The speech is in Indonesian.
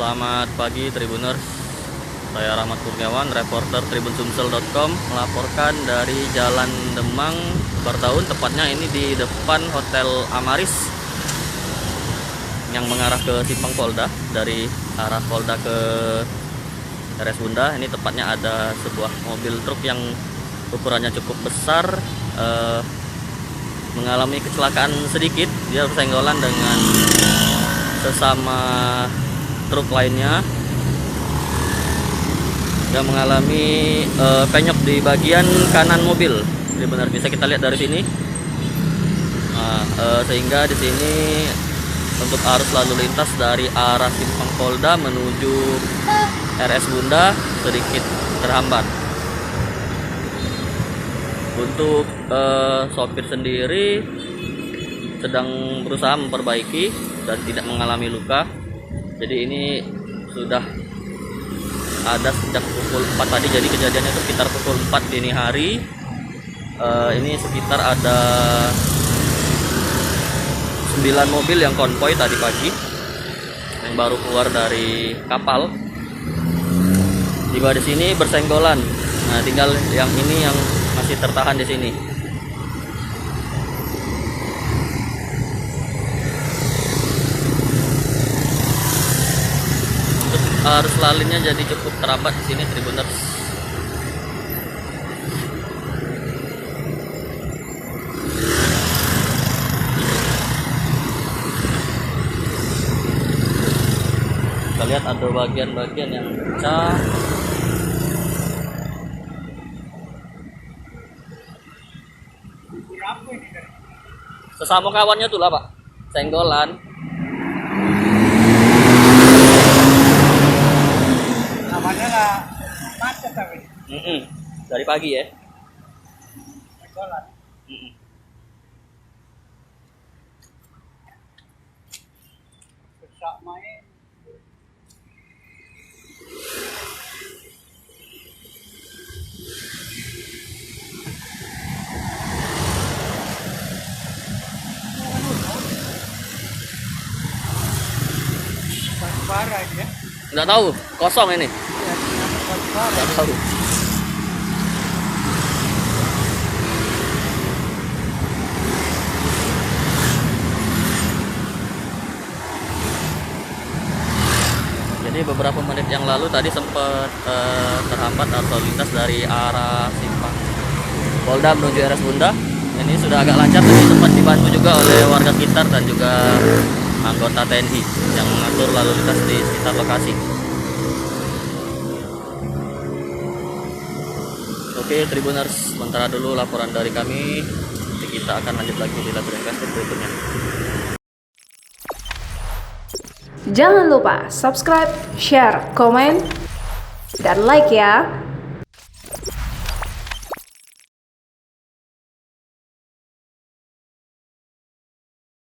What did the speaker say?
Selamat pagi Tribuners, saya Rahmat Kurniawan, reporter tribunsumsel.com melaporkan dari Jalan Demang Berdaun, tepatnya ini di depan Hotel Amaris yang mengarah ke Simpang Polda. Dari arah Polda ke RS Bunda, ini tepatnya ada sebuah mobil truk yang ukurannya cukup besar mengalami kecelakaan sedikit. Dia bersenggolan dengan sesama truk lainnya yang mengalami penyok di bagian kanan mobil. Jadi benar bisa kita lihat dari sini. Sehingga di sini untuk arus lalu lintas dari arah Simpang Polda menuju RS Bunda sedikit terhambat. Untuk sopir sendiri sedang berusaha memperbaiki dan tidak mengalami luka. Jadi ini sudah ada sejak pukul 4 tadi. Jadi kejadiannya itu sekitar pukul 4 dini hari. Ini sekitar ada 9 mobil yang konvoy tadi pagi yang baru keluar dari kapal. Tiba di sini bersenggolan. Nah, tinggal yang ini yang masih tertahan di sini. Arus lalinnya jadi cukup terhambat di sini Tribuners. Kita lihat ada bagian-bagian yang pecah. Sesama kawannya tuh lah Pak, senggolan. Namanya lah macet tapi. Dari pagi ya. Senggolan. Besok main. Parah ya. Nggak tahu, kosong ini. Nggak tahu. Jadi beberapa menit yang lalu tadi sempat terhambat arus lalu lintas dari arah Simpang Polda menuju RS Bunda. Ini sudah agak lancar, tapi sempat dibantu juga oleh warga sekitar dan juga anggota TNI yang mengatur lalu lintas di sekitar lokasi. Oke Tribuners, sementara dulu laporan dari kami. Nanti kita akan lanjut lagi di laporan investor berikutnya. Jangan lupa subscribe, share, komen, dan like ya.